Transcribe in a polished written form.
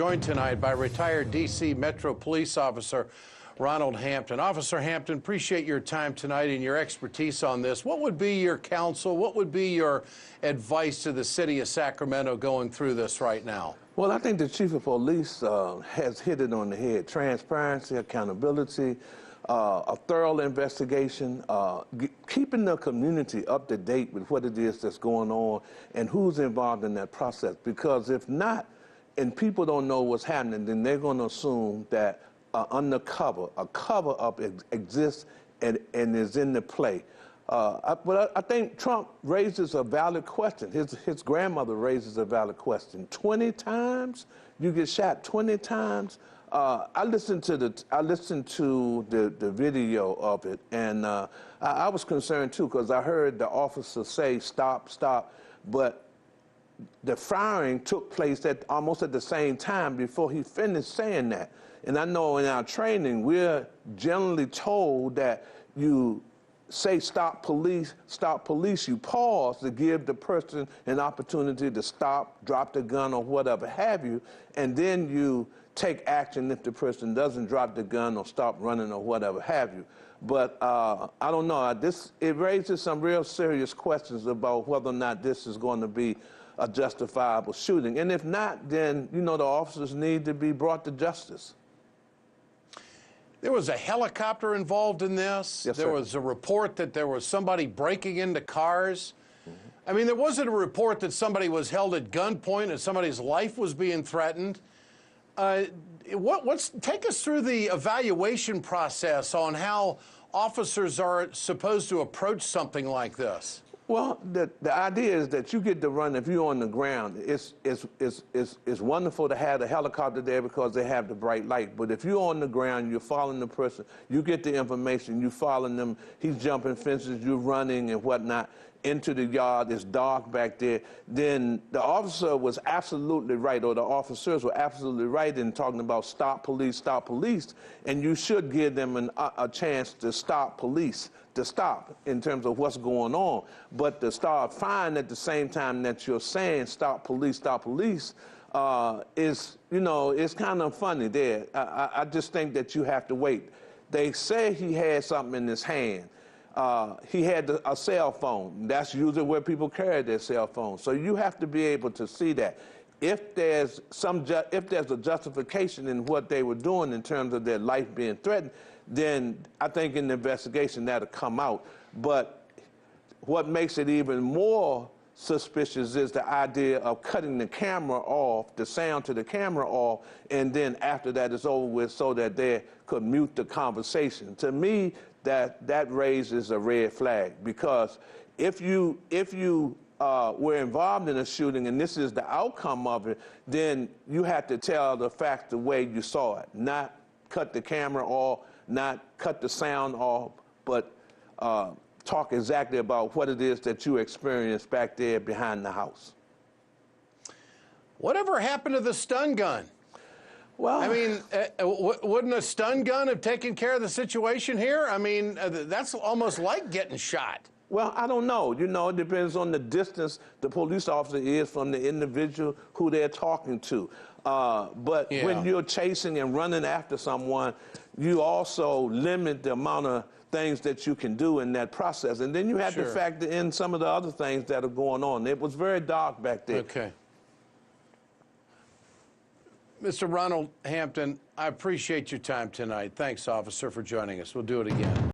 Joined tonight by retired D.C. Metro Police Officer Ronald Hampton. Officer Hampton, appreciate your time tonight and your expertise on this. What would be your counsel? What would be your advice to the city of Sacramento going through this right now? Well, I think the chief of police has hit it on the head. Transparency, accountability, a thorough investigation, keeping the community up to date with what it is that's going on and who's involved in that process. Because if not, and people don't know what's happening, then they're going to assume that a cover-up exists and is in the play. But I think Trump raises a valid question. His grandmother raises a valid question. 20 times? You get shot 20 times? I listened to the video of it, and I was concerned too, because I heard the officer say, stop, stop, but the firing took place almost at the same time before he finished saying that. And I know in our training, we're generally told that you say stop police, you pause to give the person an opportunity to stop, drop the gun or whatever have you, and then you take action if the person doesn't drop the gun or stop running or whatever have you. But I don't know, it raises some real serious questions about whether or not this is going to be a justifiable shooting. And if not, then, you know, the officers need to be brought to justice. There was a helicopter involved in this. Yes, there sir. was a report that there was somebody breaking into cars. I mean, there wasn't a report that somebody was held at gunpoint and somebody's life was being threatened. Take us through the evaluation process on how officers are supposed to approach something like this. Well, the idea is that you get to run if you're on the ground. It's wonderful to have the helicopter there because they have the bright light. But if you're on the ground, you're following the person, you get the information, you following them, he's jumping fences, you're running and whatnot into the yard, it's dark back there, then the officer was absolutely right, or the officers were absolutely right in talking about stop police, and you should give them a chance to stop police, to stop in terms of what's going on. But to start firing at the same time that you're saying stop police, is, you know, it's kind of funny there. I just think that you have to wait. They say he had something in his hand. He had a cell phone. That's usually where people carry their cell phone. So you have to be able to see that. If there's a justification in what they were doing in terms of their life being threatened, then I think in the investigation that'll come out. But what makes it even more suspicious is the idea of cutting the camera off, the sound to the camera off, and then after that it's over with so that they could mute the conversation. To me, that raises a red flag, because if you were involved in a shooting and this is the outcome of it, then you have to tell the facts the way you saw it, not cut the camera off, not cut the sound off, but talk exactly about what it is that you experienced back there behind the house. Whatever happened to the stun gun? Well, I mean, wouldn't a stun gun have taken care of the situation here? I mean, that's almost like getting shot. Well, I don't know. You know, it depends on the distance the police officer is from the individual who they're talking to. But yeah, when you're chasing and running after someone, you also limit the amount of things that you can do in that process. And then you have to factor in some of the other things that are going on. It was very dark back there. Okay. Mr. Ronald Hampton, I appreciate your time tonight. Thanks, officer, for joining us. We'll do it again.